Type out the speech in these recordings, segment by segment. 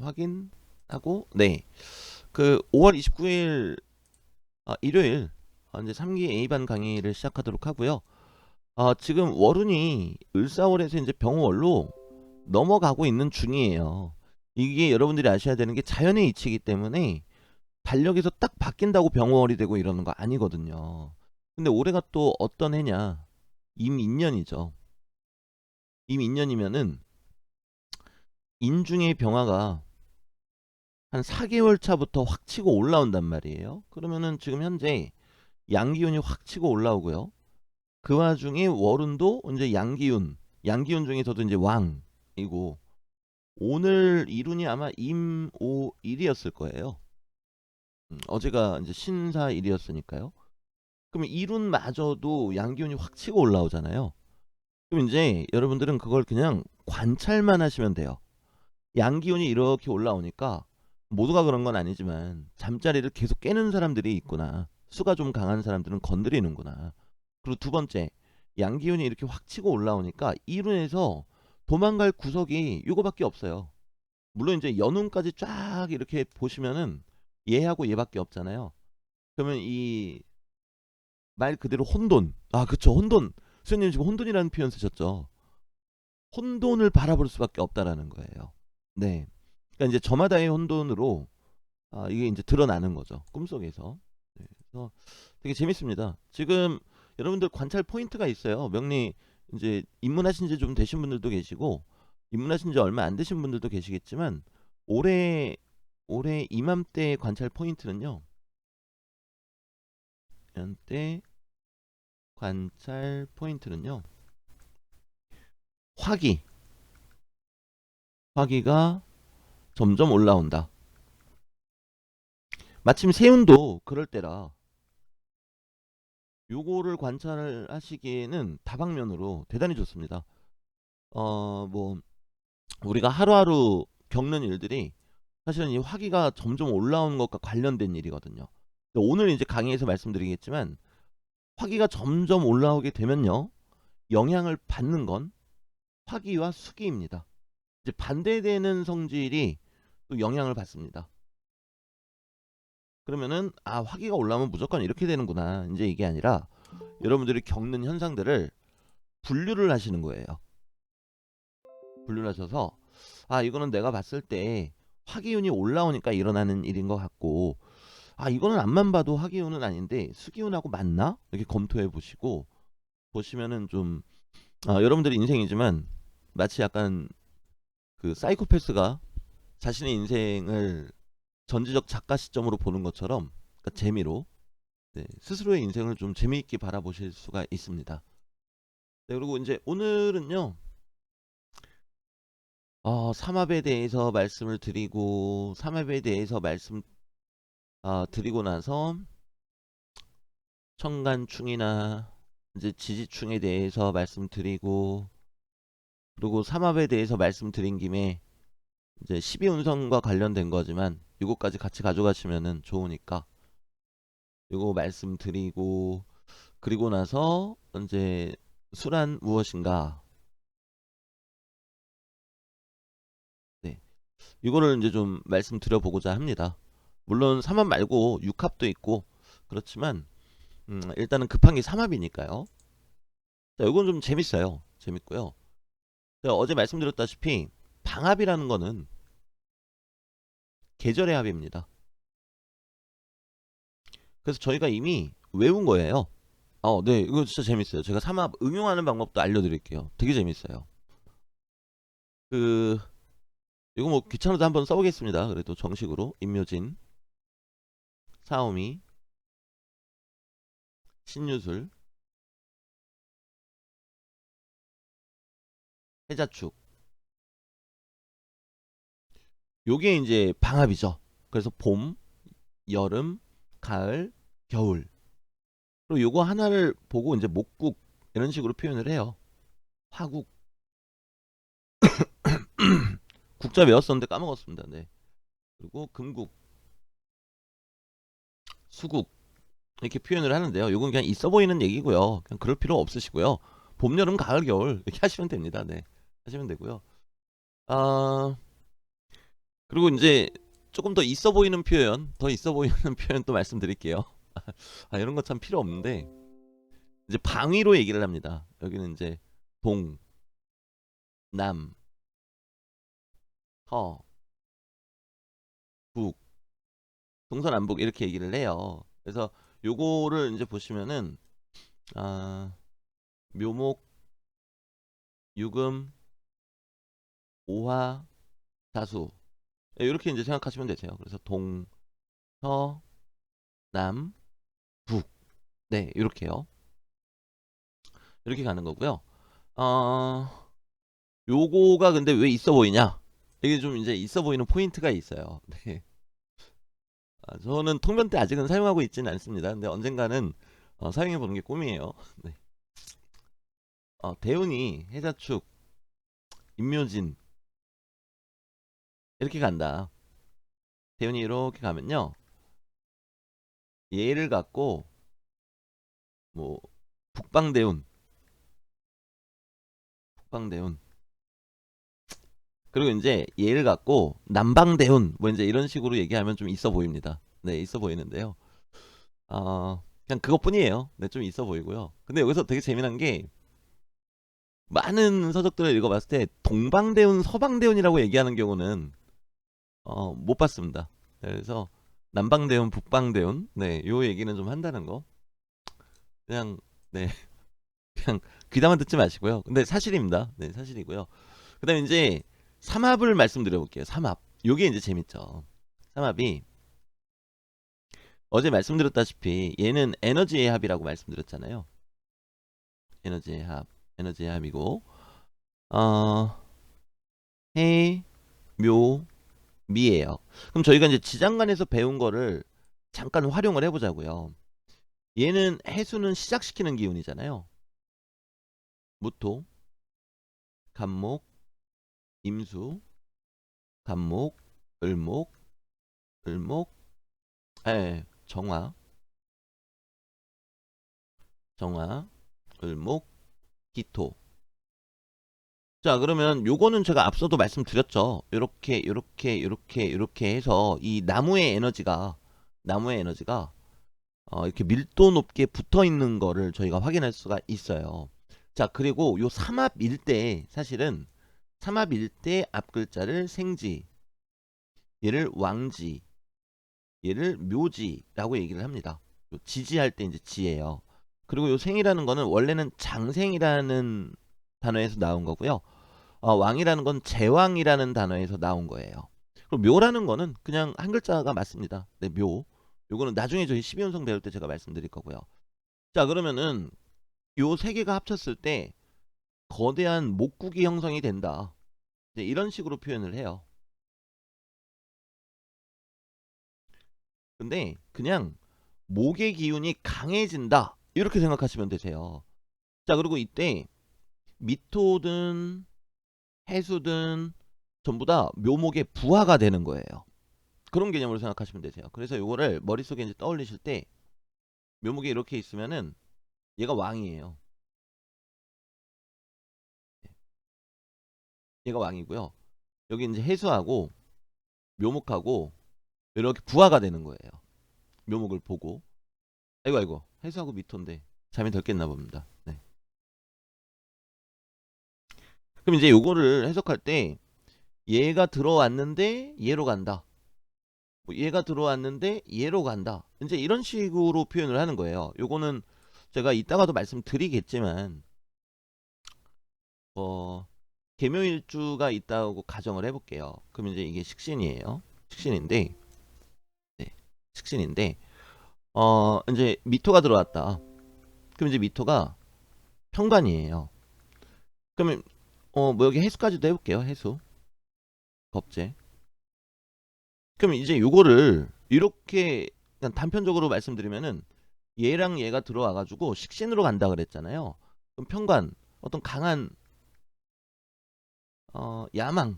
확인하고 네. 그 5월 29일 일요일 이제 3기 A반 강의를 시작하도록 하고요. 지금 월운이 을사월에서 이제 병월로 넘어가고 있는 중이에요. 이게 여러분들이 아셔야 되는 게 자연의 이치이기 때문에 달력에서 딱 바뀐다고 병월이 되고 이러는 거 아니거든요. 근데 올해가 또 어떤 해냐? 임인년이죠. 임인년이면은 인중의 병화가 한 4개월 차부터 확 치고 올라온단 말이에요. 그러면은 지금 현재 양기운이 확 치고 올라오고요. 그 와중에 월운도 이제 양기운 중에서도 이제 왕이고 오늘 이룬이 아마 임오일이었을 거예요. 어제가 이제 신사일이었으니까요. 그러면 이룬마저도 양기운이 확 치고 올라오잖아요. 그럼 이제 여러분들은 그걸 그냥 관찰만 하시면 돼요. 양기운이 이렇게 올라오니까 모두가 그런 건 아니지만 잠자리를 계속 깨는 사람들이 있구나. 수가 좀 강한 사람들은 건드리는구나. 그리고 두 번째, 양기운이 이렇게 확 치고 올라오니까 이룬에서 도망갈 구석이 요거밖에 없어요. 물론 이제 연운까지 쫙 이렇게 보시면은 얘하고 얘밖에 없잖아요. 그러면 이 말 그대로 혼돈. 그쵸. 혼돈. 수현님 지금 혼돈이라는 표현 쓰셨죠. 혼돈을 바라볼 수밖에 없다라는 거예요. 네. 그러니까 이제 저마다의 혼돈으로 이게 이제 드러나는 거죠. 꿈속에서. 네. 그래서 되게 재밌습니다. 지금 여러분들 관찰 포인트가 있어요. 명리 이제 입문하신 지 좀 되신 분들도 계시고 입문하신 지 얼마 안 되신 분들도 계시겠지만 올해 이맘때 관찰 포인트는요. 이맘때 관찰 포인트는요. 화기. 화기가 점점 올라온다. 마침 세운도 그럴 때라 요거를 관찰을 하시기에는 다방면으로 대단히 좋습니다. 뭐 우리가 하루하루 겪는 일들이 사실은 이 화기가 점점 올라오는 것과 관련된 일이거든요. 오늘 이제 강의에서 말씀드리겠지만 화기가 점점 올라오게 되면요. 영향을 받는 건 화기와 수기입니다. 이제 반대되는 성질이 또 영향을 받습니다. 그러면은 화기가 올라오면 무조건 이렇게 되는구나. 이제 이게 아니라 여러분들이 겪는 현상들을 분류를 하시는 거예요. 분류를 하셔서 이거는 내가 봤을 때 화기운이 올라오니까 일어나는 일인 것 같고 이거는 앞만 봐도 화기운은 아닌데 수기운하고 맞나? 이렇게 검토해 보시고 보시면은 좀 여러분들의 인생이지만 마치 약간 그 사이코패스가 자신의 인생을 전지적 작가 시점으로 보는 것처럼 그러니까 재미로 스스로의 인생을 좀 재미있게 바라보실 수가 있습니다. 네, 그리고 이제 오늘은요. 삼합에 대해서 말씀을 드리고 삼합에 대해서 말씀 드리고 나서 청간충이나 이제 지지충에 대해서 말씀드리고 그리고 삼합에 대해서 말씀드린 김에 이제 12운성과 관련된 거지만 이거까지 같이 가져가시면은 좋으니까 이거 말씀드리고 그리고 나서 이제 술안 무엇인가 네 이거를 이제 좀 말씀드려보고자 합니다. 물론 삼합 말고 육합도 있고 그렇지만 일단은 급한 게 삼합이니까요. 자, 이건 좀 재밌어요. 재밌고요. 제가 어제 말씀드렸다시피 방합이라는 거는 계절의 합입니다. 그래서 저희가 이미 외운 거예요. 네, 이거 진짜 재밌어요. 제가 삼합 응용하는 방법도 알려드릴게요. 되게 재밌어요. 그 이거 뭐 귀찮아도 한번 써보겠습니다. 그래도 정식으로 임묘진, 사오미, 신유술, 해자축. 요게 이제 방합이죠. 그래서 봄, 여름, 가을, 겨울. 그리고 요거 하나를 보고 이제 목국 이런 식으로 표현을 해요. 화국. 국자 외웠었는데 까먹었습니다. 네. 그리고 금국, 수국 이렇게 표현을 하는데요. 요건 그냥 있어 보이는 얘기고요. 그냥 그럴 필요 없으시고요. 봄, 여름, 가을, 겨울 이렇게 하시면 됩니다. 네. 하시면 되고요. 아, 그리고 이제 조금 더 있어 보이는 표현, 더 있어 보이는 표현 또 말씀드릴게요. 아, 이런 거 참 필요 없는데 이제 방위로 얘기를 합니다. 여기는 이제 동, 남, 서, 북, 동서남북 이렇게 얘기를 해요. 그래서 요거를 이제 보시면은 아, 묘목, 유금, 오화, 다수 이렇게 이제 생각하시면 되세요. 그래서 동, 서, 남, 북. 네, 이렇게요. 이렇게 가는 거고요. 어, 요거가 근데 왜 있어 보이냐? 이게 좀 이제 있어 보이는 포인트가 있어요. 네. 저는 통변 때 아직은 사용하고 있지는 않습니다. 근데 언젠가는 사용해 보는 게 꿈이에요. 네. 대운이 해자축, 임묘진 이렇게 간다. 대운이 이렇게 가면요. 얘를 갖고 뭐 북방대운, 북방대운 그리고 이제 얘를 갖고 남방대운 뭐 이제 이런 식으로 얘기하면 좀 있어 보입니다. 네, 있어 보이는데요. 그냥 그것뿐이에요. 네, 좀 있어 보이고요. 근데 여기서 되게 재미난 게 많은 서적들을 읽어봤을 때 동방대운, 서방대운이라고 얘기하는 경우는 못 봤습니다. 네, 그래서 남방대운, 북방대운, 네, 요 얘기는 좀 한다는 거. 그냥 네, 그냥 귀담아 듣지 마시고요. 근데 사실입니다. 네, 사실이고요. 그다음에 이제 삼합을 말씀드려 볼게요. 삼합. 요게 이제 재밌죠. 삼합이 어제 말씀드렸다시피 얘는 에너지의 합이라고 말씀드렸잖아요. 에너지의 합, 에너지의 합이고 어, 해, 묘, 미예요. 그럼 저희가 이제 지장간에서 배운 거를 잠깐 활용을 해보자고요. 얘는 해수는 시작시키는 기운이잖아요. 무토, 간목, 임수, 간목, 을목, 을목, 정화, 정화, 을목, 기토. 자, 그러면 요거는 제가 앞서도 말씀드렸죠. 요렇게 해서 이 나무의 에너지가 이렇게 밀도 높게 붙어 있는 거를 저희가 확인할 수가 있어요. 자, 그리고 요 삼합일 때 사실은 삼합일 때 앞글자를 생지, 얘를 왕지, 얘를 묘지라고 얘기를 합니다. 요 지지할 때 이제 지예요. 그리고 요 생이라는 거는 원래는 장생이라는 단어에서 나온 거고요. 왕이라는 건 제왕이라는 단어에서 나온 거예요. 그리고 묘라는 거는 그냥 한 글자가 맞습니다. 네, 묘. 요거는 나중에 저희 12연성 배울 때 제가 말씀드릴 거고요. 자, 그러면은 요 세 개가 합쳤을 때 거대한 목국이 형성이 된다. 이제 이런 식으로 표현을 해요. 근데 그냥 목의 기운이 강해진다. 이렇게 생각하시면 되세요. 자, 그리고 이때 미토든 해수든 전부 다 묘목의 부하가 되는 거예요. 그런 개념으로 생각하시면 되세요. 그래서 요거를 머릿속에 이제 떠올리실 때 묘목이 이렇게 있으면은 얘가 왕이에요. 얘가 왕이고요. 여기 이제 해수하고 묘목하고 이렇게 부하가 되는 거예요. 묘목을 보고. 아이고 해수하고 미토인데 잠이 덜 깼나 봅니다. 네. 그럼 이제 요거를 해석할 때 얘가 들어왔는데 얘로 간다. 뭐 얘가 들어왔는데 얘로 간다. 이제 이런 식으로 표현을 하는 거예요. 요거는 제가 이따가도 말씀드리겠지만 어 계묘일주가 있다고 가정을 해볼게요. 그럼 이제 이게 식신이에요. 식신인데 네, 식신인데 이제 미토가 들어왔다. 그럼 이제 미토가 평관이에요. 그러면 뭐 여기 해수까지도 해볼게요. 해수 겁재. 그럼 이제 요거를 이렇게 그냥 단편적으로 말씀드리면은 얘랑 얘가 들어와가지고 식신으로 간다 그랬잖아요. 그럼 평관 어떤 강한 야망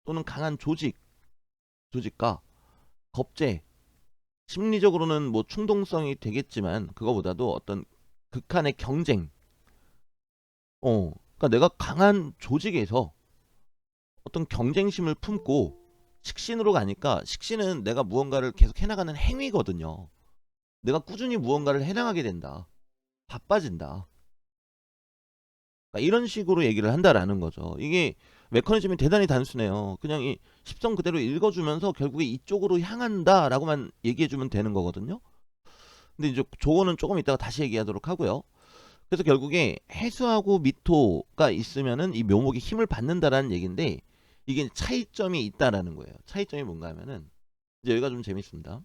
또는 강한 조직과 겁재 심리적으로는 뭐 충동성이 되겠지만 그거보다도 어떤 극한의 경쟁 그러니까 내가 강한 조직에서 어떤 경쟁심을 품고 식신으로 가니까 식신은 내가 무언가를 계속 해나가는 행위거든요. 내가 꾸준히 무언가를 해나가게 된다. 바빠진다. 그러니까 이런 식으로 얘기를 한다라는 거죠. 이게 메커니즘이 대단히 단순해요. 그냥 이 십성 그대로 읽어주면서 결국에 이쪽으로 향한다라고만 얘기해주면 되는 거거든요. 근데 이제 저거는 조금 이따가 다시 얘기하도록 하고요. 그래서 결국에 해수하고 미토가 있으면은 이 묘목이 힘을 받는다라는 얘기인데 이게 차이점이 있다라는 거예요. 차이점이 뭔가 하면은 이제 여기가 좀 재밌습니다.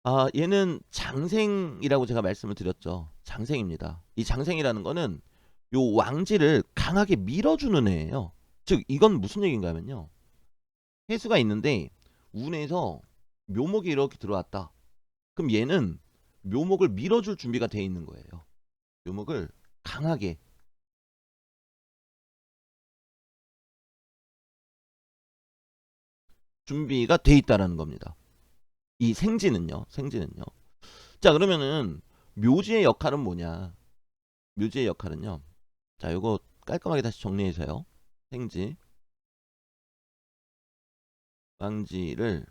아, 얘는 장생이라고 제가 말씀을 드렸죠. 장생입니다. 이 장생이라는 거는 요 왕지를 강하게 밀어주는 애예요. 즉 이건 무슨 얘기인가 하면요. 해수가 있는데 운에서 묘목이 이렇게 들어왔다. 그럼 얘는 묘목을 밀어줄 준비가 돼 있는 거예요. 묘목을 강하게 준비가 돼 있다라는 겁니다. 이 생지는요. 생지는요. 자, 그러면은 묘지의 역할은 뭐냐? 묘지의 역할은요. 자, 요거 깔끔하게 다시 정리해서요. 생지, 왕지를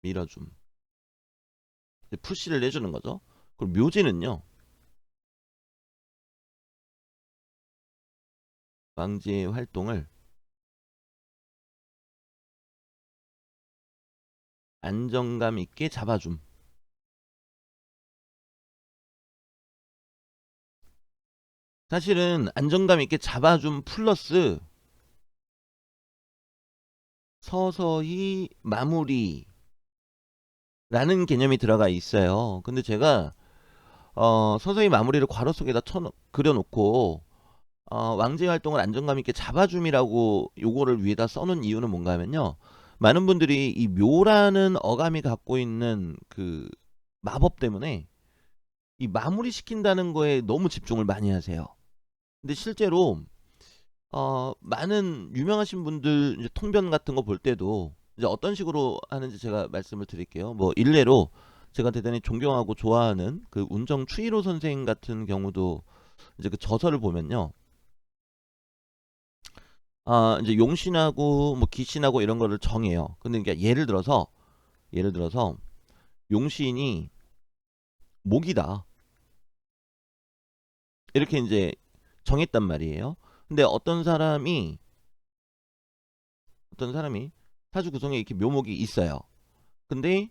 밀어줌. 푸시를 해주는 거죠. 그리고 묘지는요. 왕지의 활동을 안정감 있게 잡아줌. 사실은 안정감 있게 잡아줌 플러스 서서히 마무리라는 개념이 들어가 있어요. 근데 제가 서서히 마무리를 괄호 속에다 그려놓고 왕제 활동을 안정감 있게 잡아줌이라고 요거를 위에다 써놓은 이유는 뭔가 하면요. 많은 분들이 이 묘라는 어감이 갖고 있는 그 마법 때문에 이 마무리 시킨다는 거에 너무 집중을 많이 하세요. 근데 실제로 많은 유명하신 분들 이제 통변 같은 거 볼 때도 이제 어떤 식으로 하는지 제가 말씀을 드릴게요. 뭐 일례로 제가 대단히 존경하고 좋아하는 그 운정 추이로 선생 같은 경우도 이제 그 저서를 보면요. 이제 용신하고 뭐 기신하고 이런 거를 정해요. 근데 그러니까 예를 들어서 용신이 목이다. 이렇게 이제 정했단 말이에요. 근데 어떤 사람이 사주 구성에 이렇게 묘목이 있어요. 근데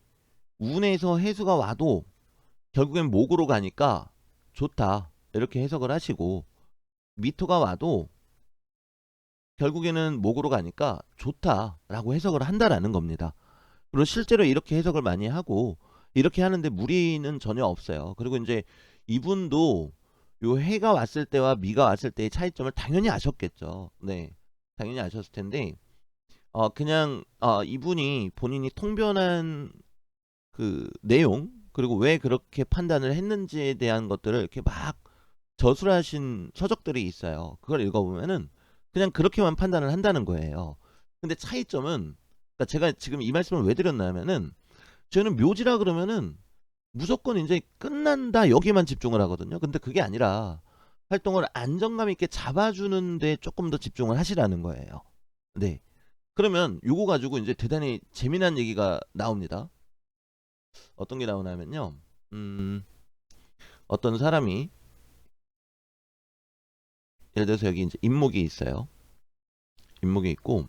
운에서 해수가 와도 결국엔 목으로 가니까 좋다. 이렇게 해석을 하시고 미토가 와도 결국에는 목으로 가니까 좋다라고 해석을 한다라는 겁니다. 그리고 실제로 이렇게 해석을 많이 하고 이렇게 하는데 무리는 전혀 없어요. 그리고 이제 이분도 요 해가 왔을 때와 미가 왔을 때의 차이점을 당연히 아셨겠죠. 네, 당연히 아셨을 텐데 그냥 이분이 본인이 통변한 그 내용 그리고 왜 그렇게 판단을 했는지에 대한 것들을 이렇게 막 저술하신 서적들이 있어요. 그걸 읽어보면은 그냥 그렇게만 판단을 한다는 거예요. 근데 차이점은 그러니까 제가 지금 이 말씀을 왜 드렸냐면은 저는 묘지라 그러면은 무조건 이제 끝난다 여기만 집중을 하거든요. 근데 그게 아니라 활동을 안정감 있게 잡아주는데 조금 더 집중을 하시라는 거예요. 네. 그러면 요거 가지고 이제 대단히 재미난 얘기가 나옵니다. 어떤 게 나오냐면요. 음, 어떤 사람이 예를 들어서 여기 이제 임목이 있어요. 임목이 있고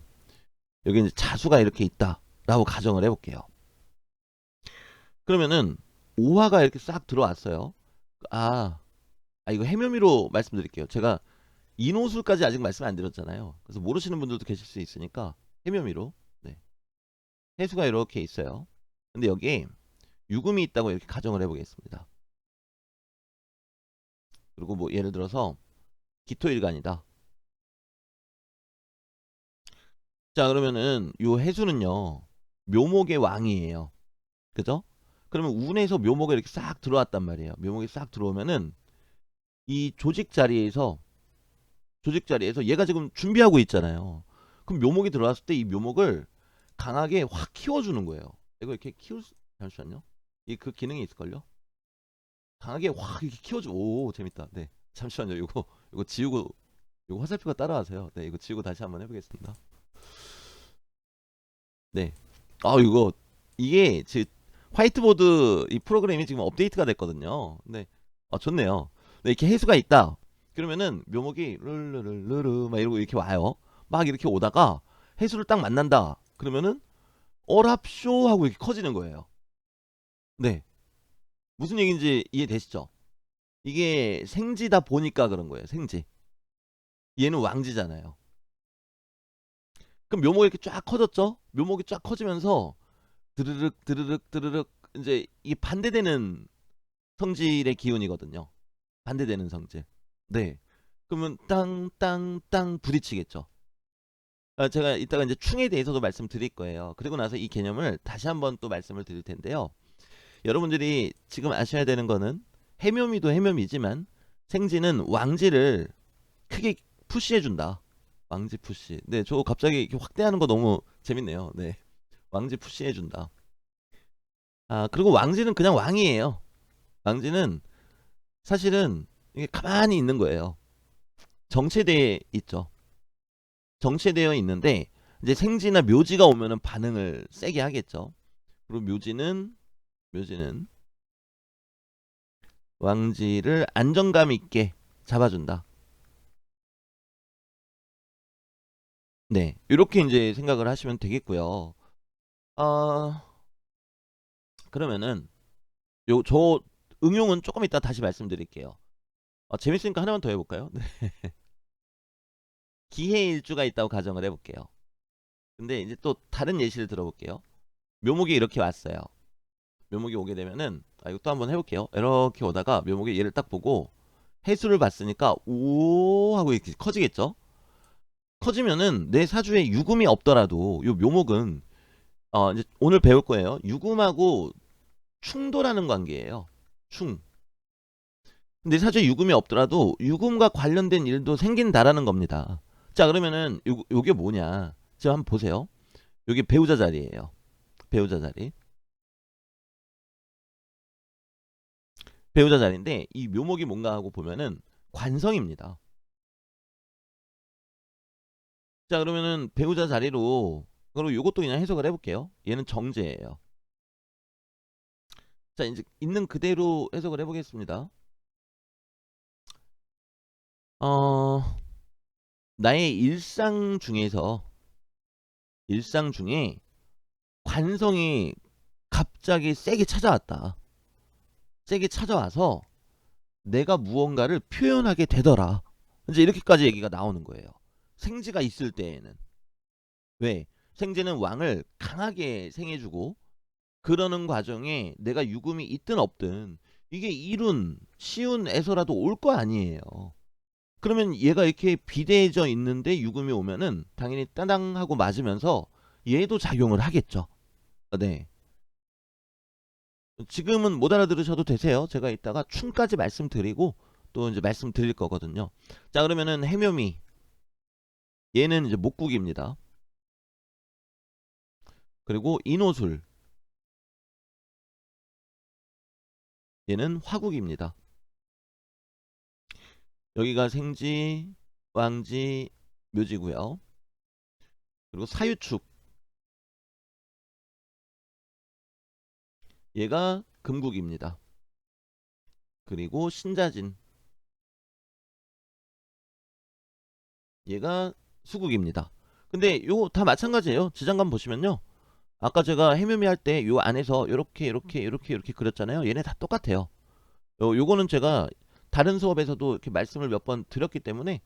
여기 이제 자수가 이렇게 있다라고 가정을 해볼게요. 그러면은 오화가 이렇게 싹 들어왔어요. 아, 이거 해묘미로 말씀드릴게요. 제가 인호술까지 아직 말씀 안 드렸잖아요. 그래서 모르시는 분들도 계실 수 있으니까 해묘미로. 네. 해수가 이렇게 있어요. 근데 여기에 유금이 있다고 이렇게 가정을 해보겠습니다. 그리고 뭐 예를 들어서 기토일간이다. 자, 그러면은 요 해수는요 묘목의 왕이에요. 그죠? 그러면 운에서 묘목이 이렇게 싹 들어왔단 말이에요. 묘목이 싹 들어오면은 이 조직 자리에서 얘가 지금 준비하고 있잖아요. 그럼 묘목이 들어왔을 때 이 묘목을 강하게 확 키워주는 거예요. 이거 이렇게 잠시만요. 이 그 기능이 있을걸요? 강하게 확 이렇게 키워주. 오, 재밌다. 네, 잠시만요. 이거 지우고 이거 화살표가 따라와서요. 네, 이거 지우고 다시 한번 해보겠습니다. 네. 이거 이게 제 화이트보드 이 프로그램이 지금 업데이트가 됐거든요. 네. 좋네요. 네, 이렇게 해수가 있다. 그러면은 묘목이 르르르르르 막 이러고 이렇게 와요. 막 이렇게 오다가 해수를 딱 만난다. 그러면은 어랍쇼 하고 이렇게 커지는 거예요. 네. 무슨 얘기인지 이해되시죠? 이게 생지다 보니까 그런 거예요. 생지. 얘는 왕지잖아요. 그럼 묘목이 이렇게 쫙 커졌죠? 묘목이 쫙 커지면서 드르륵 드르륵 드르륵 이제 이게 반대되는 성질의 기운이거든요. 반대되는 성질. 네. 그러면 땅땅땅 부딪히겠죠. 제가 이따가 이제 충에 대해서도 말씀드릴 거예요. 그리고 나서 이 개념을 다시 한번 또 말씀을 드릴 텐데요. 여러분들이 지금 아셔야 되는 거는 해묘미도 해묘미지만 생지는 왕지를 크게 푸시해준다. 왕지 푸시. 네, 저 갑자기 이렇게 확대하는 거 너무 재밌네요. 네, 왕지 푸시해준다. 그리고 왕지는 그냥 왕이에요. 왕지는 사실은 이게 가만히 있는 거예요. 정체돼 있죠. 정체되어 있는데 이제 생지나 묘지가 오면은 반응을 세게 하겠죠. 그리고 묘지는 왕지를 안정감 있게 잡아준다. 네, 이렇게 이제 생각을 하시면 되겠고요. 어, 그러면은 저 응용은 조금 이따 다시 말씀드릴게요. 재밌으니까 하나만 더 해볼까요? 네. 기해일주가 있다고 가정을 해볼게요. 근데 이제 또 다른 예시를 들어볼게요. 묘목이 이렇게 왔어요. 묘목이 오게 되면은 이거 또 한번 해볼게요. 이렇게 오다가 묘목이 얘를 딱 보고 해수를 봤으니까 오 하고 이렇게 커지겠죠. 커지면은 내 사주에 유금이 없더라도 요 묘목은 이제 오늘 배울 거예요. 유금하고 충돌하는 관계예요. 충. 근데 사주에 유금이 없더라도 유금과 관련된 일도 생긴다라는 겁니다. 자, 그러면은 요게 뭐냐? 지금 한번 보세요. 요게 배우자 자리예요. 배우자 자리. 배우자 자리인데 이 묘목이 뭔가 하고 보면은 관성입니다. 자, 그러면은 배우자 자리로 그리고 요것도 그냥 해석을 해볼게요. 얘는 정제예요. 자, 이제 있는 그대로 해석을 해보겠습니다. 어, 나의 일상 중에 관성이 갑자기 세게 찾아왔다. 세게 찾아와서 내가 무언가를 표현하게 되더라. 이제 이렇게까지 얘기가 나오는 거예요. 생지가 있을 때에는. 왜? 생지는 왕을 강하게 생해주고 그러는 과정에 내가 유금이 있든 없든 이게 일운, 시운에서라도 올 거 아니에요. 그러면 얘가 이렇게 비대해져 있는데 유금이 오면은 당연히 따당 하고 맞으면서 얘도 작용을 하겠죠. 네. 지금은 못 알아들으셔도 되세요. 제가 이따가 춤까지 말씀드리고 또 이제 말씀드릴 거거든요. 자, 그러면은 해묘미 얘는 이제 목국입니다. 그리고 인호술 얘는 화국입니다. 여기가 생지, 왕지, 묘지고요. 그리고 사유축 얘가 금국입니다. 그리고 신자진 얘가 수국입니다. 근데 요거 다 마찬가지예요. 지장간 보시면요. 아까 제가 해묘미 할 때 요 안에서 요렇게 그렸잖아요. 얘네 다 똑같아요. 요거는 제가 다른 수업에서도 이렇게 말씀을 몇 번 드렸기 때문에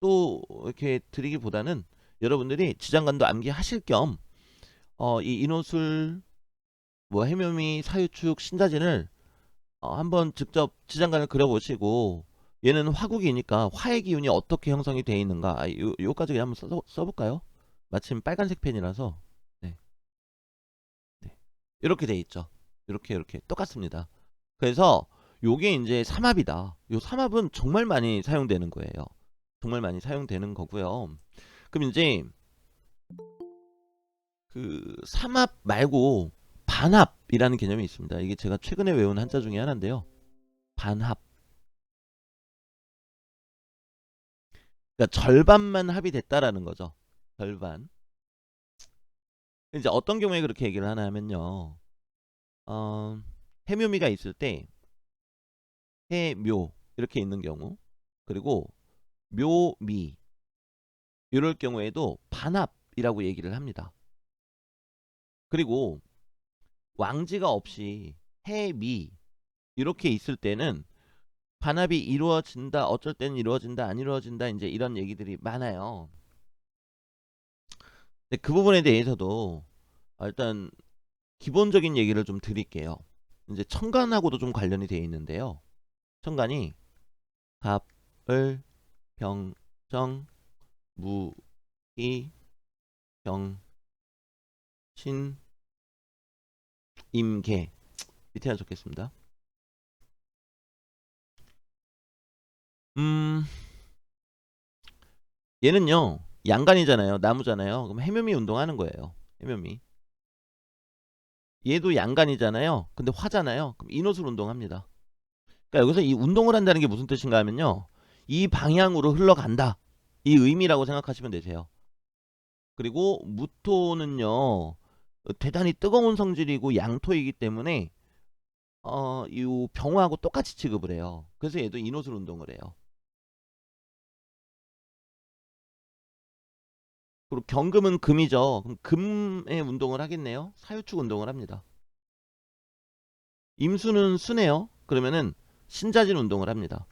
또 이렇게 드리기보다는 여러분들이 지장간도 암기하실 겸 이 인호술 뭐 해묘미 사유축 신자진을 한번 직접 지장간을 그려보시고 얘는 화국이니까 화의 기운이 어떻게 형성이 되어 있는가 요까지 한번 써볼까요? 마침 빨간색 펜이라서 네, 네. 이렇게 돼 있죠. 이렇게 똑같습니다. 그래서 요게 이제 삼합이다. 요 삼합은 정말 많이 사용되는 거예요. 정말 많이 사용되는 거고요. 그럼 이제 그 삼합 말고 반합이라는 개념이 있습니다. 이게 제가 최근에 외운 한자 중에 하나인데요. 반합. 그러니까 절반만 합의됐다라는 거죠. 절반. 이제 어떤 경우에 그렇게 얘기를 하나 하면요. 어, 해묘미가 있을 때 해묘 이렇게 있는 경우, 그리고 묘미 이럴 경우에도 반합이라고 얘기를 합니다. 그리고 왕지가 없이 해미 이렇게 있을 때는 반합이 이루어진다, 어쩔 때는 이루어진다, 안 이루어진다, 이제 이런 얘기들이 많아요. 근데 그 부분에 대해서도 일단 기본적인 얘기를 좀 드릴게요. 이제 천간하고도 좀 관련이 되어 있는데요. 천간이 갑, 을, 병, 정, 무, 이, 병, 신, 임, 개 밑에 하나 적겠습니다. 음, 얘는요 양간이잖아요. 나무잖아요. 그럼 해묘미 운동하는 거예요. 해묘미. 얘도 양간이잖아요. 근데 화잖아요. 그럼 인호술 운동합니다. 그러니까 여기서 이 운동을 한다는 게 무슨 뜻인가 하면요. 이 방향으로 흘러간다. 이 의미라고 생각하시면 되세요. 그리고 무토는요. 대단히 뜨거운 성질이고 양토이기 때문에 이 병화하고 똑같이 취급을 해요. 그래서 얘도 인호술 운동을 해요. 그리고 경금은 금이죠. 그럼 금의 운동을 하겠네요. 사유축 운동을 합니다. 임수는 수네요. 그러면은 신자진 운동을 합니다.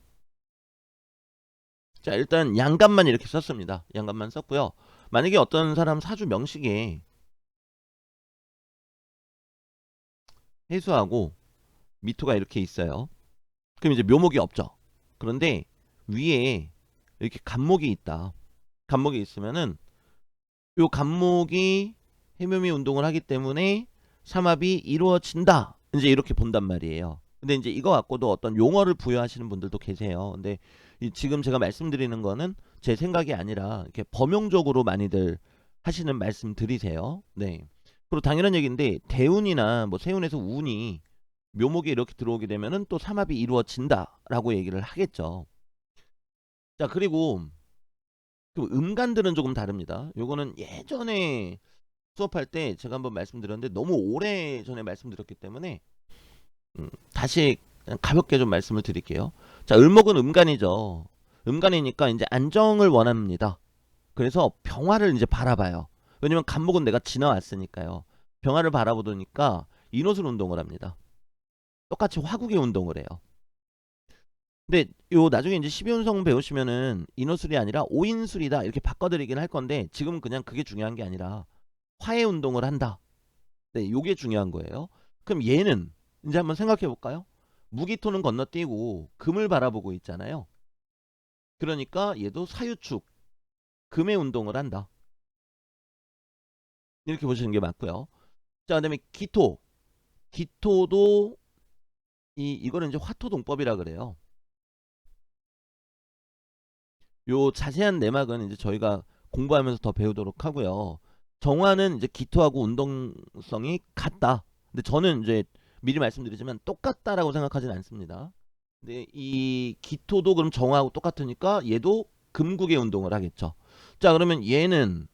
자, 일단 양간만 이렇게 썼습니다. 양간만 썼고요. 만약에 어떤 사람 사주 명식에 해수하고 미토가 이렇게 있어요. 그럼 이제 묘목이 없죠. 그런데 위에 이렇게 간목이 있다. 간목이 있으면은 요 간목이 해묘미 운동을 하기 때문에 삼합이 이루어진다. 이제 이렇게 본단 말이에요. 근데 이제 이거 갖고도 어떤 용어를 부여하시는 분들도 계세요. 근데 지금 제가 말씀드리는 거는 제 생각이 아니라 이렇게 범용적으로 많이들 하시는 말씀들이세요. 네. 그리고 당연한 얘기인데 대운이나 뭐 세운에서 운이 묘목에 이렇게 들어오게 되면은 또 삼합이 이루어진다라고 얘기를 하겠죠. 자, 그리고 그 음간들은 조금 다릅니다. 요거는 예전에 수업할 때 제가 한번 말씀드렸는데 너무 오래 전에 말씀드렸기 때문에 다시 그냥 가볍게 좀 말씀을 드릴게요. 자, 을목은 음간이죠. 음간이니까 이제 안정을 원합니다. 그래서 병화를 이제 바라봐요. 왜냐면 간목은 내가 지나왔으니까요. 병화를 바라보니까 인호술 운동을 합니다. 똑같이 화국의 운동을 해요. 근데 요 나중에 이제 12운성 배우시면은 인호술이 아니라 오인술이다 이렇게 바꿔드리긴 할 건데 지금은 그냥 그게 중요한 게 아니라 화해 운동을 한다. 네, 요게 중요한 거예요. 그럼 얘는 이제 한번 생각해 볼까요? 무기토는 건너뛰고 금을 바라보고 있잖아요. 그러니까 얘도 사유축, 금의 운동을 한다. 이렇게 보시는 게 맞고요. 자, 그다음에 기토. 기토도 이거는 이제 화토동법이라 그래요. 요 자세한 내막은 이제 저희가 공부하면서 더 배우도록 하고요. 정화는 이제 기토하고 운동성이 같다. 근데 저는 이제 미리 말씀드리지만 똑같다라고 생각하진 않습니다. 근데 이 기토도 그럼 정화하고 똑같으니까 얘도 금국의 운동을 하겠죠. 자, 그러면 얘는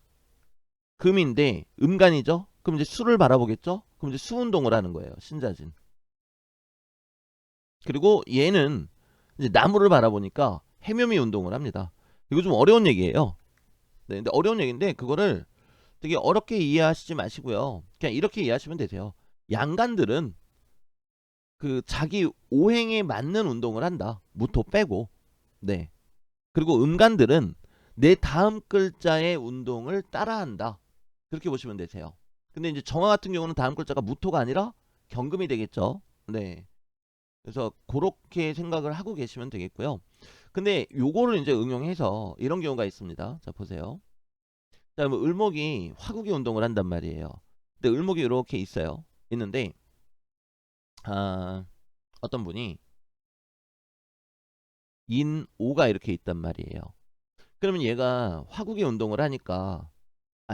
금인데 음간이죠. 그럼 이제 수를 바라보겠죠. 그럼 이제 수 운동을 하는 거예요. 신자진. 그리고 얘는 이제 나무를 바라보니까 해묘미 운동을 합니다. 이거 좀 어려운 얘기예요. 네, 근데 어려운 얘기인데 그거를 되게 어렵게 이해하시지 마시고요. 그냥 이렇게 이해하시면 되세요. 양간들은 그 자기 오행에 맞는 운동을 한다. 무토 빼고. 네. 그리고 음간들은 내 다음 글자의 운동을 따라한다. 그렇게 보시면 되세요. 근데 이제 정화 같은 경우는 다음 글자가 무토가 아니라 경금이 되겠죠. 네. 그래서 그렇게 생각을 하고 계시면 되겠고요. 근데 요거를 이제 응용해서 이런 경우가 있습니다. 자, 보세요. 자, 뭐 을목이 화국의 운동을 한단 말이에요. 근데 을목이 이렇게 있어요. 있는데 어떤 분이 인오가 이렇게 있단 말이에요. 그러면 얘가 화국의 운동을 하니까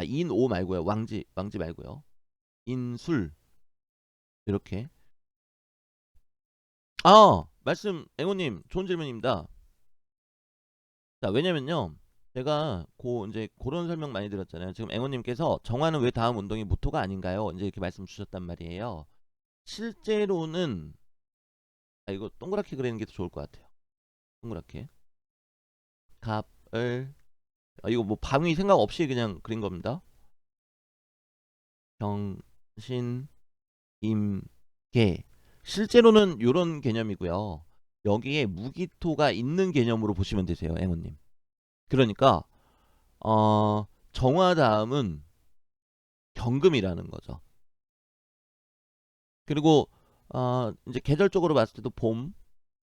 인오 말고요. 왕지 말고요. 인술 이렇게. 말씀 앵호님 좋은 질문입니다. 자, 왜냐면요. 제가 이제 그런 설명 많이 드렸잖아요. 지금 앵호님께서 정화는 왜 다음 운동이 무토가 아닌가요? 이제 이렇게 말씀 주셨단 말이에요. 실제로는 이거 동그랗게 그리는 게 더 좋을 것 같아요. 동그랗게 갑을 이거 뭐 방위 생각 없이 그냥 그린 겁니다. 경신 임계 실제로는 요런 개념이고요. 여기에 무기토가 있는 개념으로 보시면 되세요, 앵호님. 그러니까 정화 다음은 경금이라는 거죠. 그리고 이제 계절적으로 봤을 때도 봄,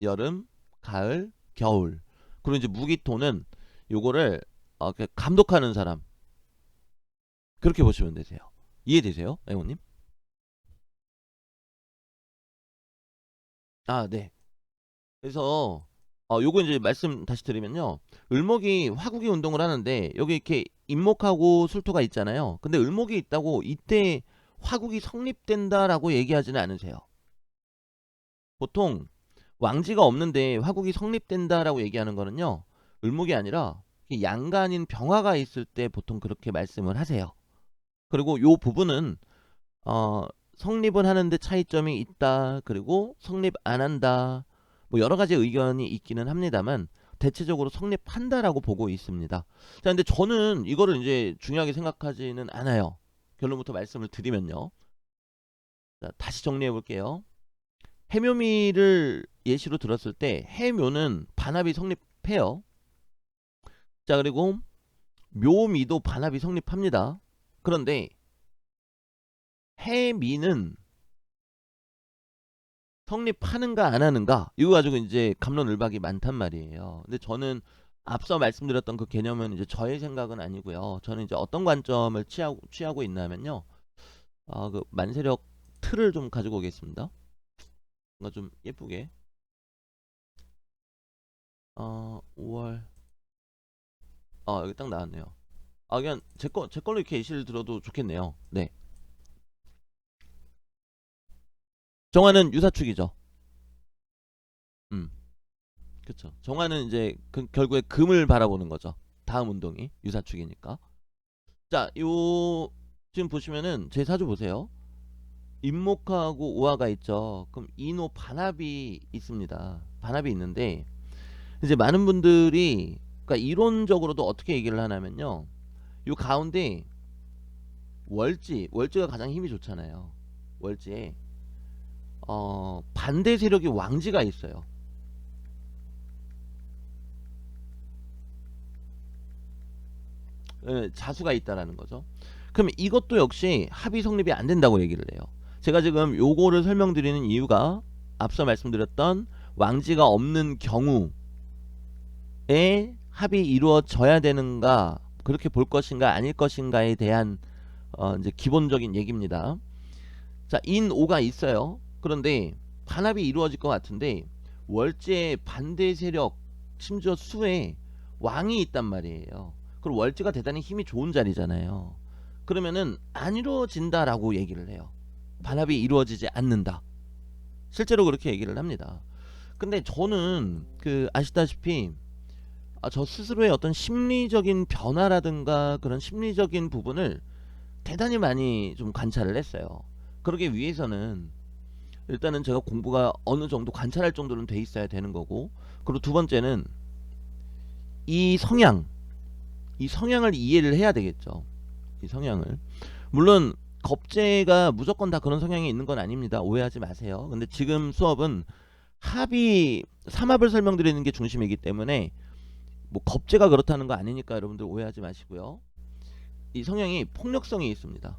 여름, 가을, 겨울. 그리고 이제 무기토는 요거를 감독하는 사람 그렇게 보시면 되세요. 이해되세요, 앵호님? 아, 네. 그래서 요거 이제 말씀 다시 드리면요. 을목이 화국이 운동을 하는데 여기 이렇게 임목하고 술토가 있잖아요. 근데 을목이 있다고 이때 화국이 성립된다라고 얘기하지는 않으세요. 보통 왕지가 없는데 화국이 성립된다라고 얘기하는 거는요. 을목이 아니라 양가 아닌 병화가 있을 때 보통 그렇게 말씀을 하세요. 그리고 요 부분은 어, 성립은 하는데 차이점이 있다. 그리고 성립 안 한다. 뭐 여러 가지 의견이 있기는 합니다만 대체적으로 성립한다라고 보고 있습니다. 자, 근데 저는 이거를 이제 중요하게 생각하지는 않아요. 결론부터 말씀을 드리면요. 자, 다시 정리해 볼게요. 해묘미를 예시로 들었을 때 해묘는 반합이 성립해요. 자, 그리고 묘미도 반합이 성립합니다. 그런데 해미는 성립하는가 안 하는가 이거 가지고 이제 갑론을박이 많단 말이에요. 근데 저는 앞서 말씀드렸던 그 개념은 이제 저의 생각은 아니고요. 저는 이제 어떤 관점을 취하고 있냐면요. 그 만세력 틀을 좀 가지고 오겠습니다. 뭔가 좀 예쁘게 5월 여기 딱 나왔네요. 그냥 제 걸로 이렇게 예시를 들어도 좋겠네요. 네. 정화는 유사축이죠. 음. 그쵸. 정화는 이제 결국에 금을 바라보는 거죠. 다음 운동이 유사축이니까. 자, 지금 보시면은 제 사주 보세요. 임목하고 오화가 있죠. 그럼 인호 반합이 있습니다. 반합이 있는데 이제 많은 분들이 그러니까 이론적으로도 어떻게 얘기를 하냐면요. 요 가운데 월지가 가장 힘이 좋잖아요. 월지에 반대 세력이 왕지가 있어요. 자수가 있다라는 거죠. 그럼 이것도 역시 합의 성립이 안 된다고 얘기를 해요. 제가 지금 요거를 설명드리는 이유가 앞서 말씀드렸던 왕지가 없는 경우에 합이 이루어져야 되는가 그렇게 볼 것인가 아닐 것인가에 대한 이제 기본적인 얘기입니다. 자, 인오가 있어요. 그런데 반합이 이루어질 것 같은데 월제 반대 세력 심지어 수에 왕이 있단 말이에요. 그리고 월지가 대단히 힘이 좋은 자리잖아요. 그러면은 안 이루어진다라고 얘기를 해요. 반합이 이루어지지 않는다. 실제로 그렇게 얘기를 합니다. 근데 저는 아시다시피 저 스스로의 어떤 심리적인 변화라든가 그런 심리적인 부분을 대단히 많이 좀 관찰을 했어요. 그러기 위해서는 일단은 제가 공부가 어느 정도 관찰할 정도는 돼 있어야 되는 거고, 그리고 두 번째는 이 성향, 이 성향을 이해를 해야 되겠죠. 이 성향을. 물론 겁재가 무조건 다 그런 성향이 있는 건 아닙니다. 오해하지 마세요. 근데 지금 수업은 삼합을 설명드리는 게 중심이기 때문에 뭐 겁재가 그렇다는 거 아니니까 여러분들 오해하지 마시고요. 이 성향이 폭력성이 있습니다.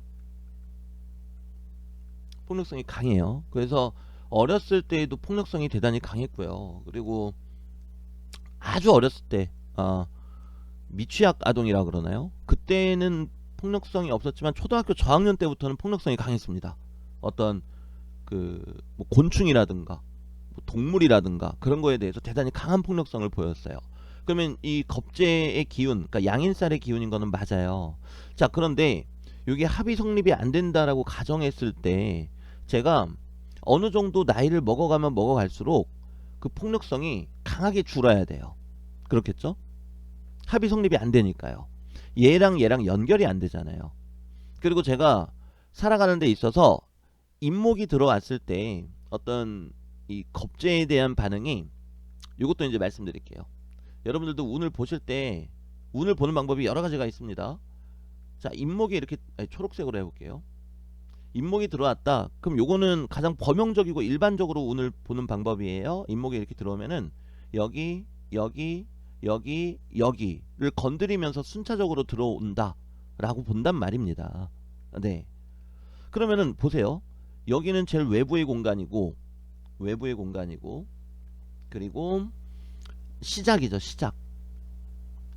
폭력성이 강해요. 그래서 어렸을 때에도 폭력성이 대단히 강했고요. 그리고 아주 어렸을 때 미취학 아동이라 그러나요? 그때는 폭력성이 없었지만 초등학교 저학년 때부터는 폭력성이 강했습니다. 어떤 뭐 곤충이라든가 뭐 동물이라든가 그런 거에 대해서 대단히 강한 폭력성을 보였어요. 그러면 이 겁재의 기운, 그러니까 양인살의 기운인 거는 맞아요. 자, 그런데 이게 합의 성립이 안 된다라고 가정했을 때 제가 어느 정도 나이를 먹어가면 먹어갈수록 그 폭력성이 강하게 줄어야 돼요. 그렇겠죠? 합의 성립이 안 되니까요. 얘랑 얘랑 연결이 안 되잖아요. 그리고 제가 살아가는 데 있어서 인목이 들어왔을 때 어떤 이 겁재에 대한 반응이, 이것도 이제 말씀드릴게요. 여러분들도 운을 보실 때 운을 보는 방법이 여러 가지가 있습니다. 자, 인목이 이렇게 초록색으로 해볼게요. 인목이 들어왔다. 그럼 요거는 가장 범용적이고 일반적으로 운을 보는 방법이에요. 인목이 이렇게 들어오면은 여기, 여기, 여기, 여기를 건드리면서 순차적으로 들어온다 라고 본단 말입니다. 네. 그러면은 보세요. 여기는 제일 외부의 공간이고, 그리고 시작이죠, 시작.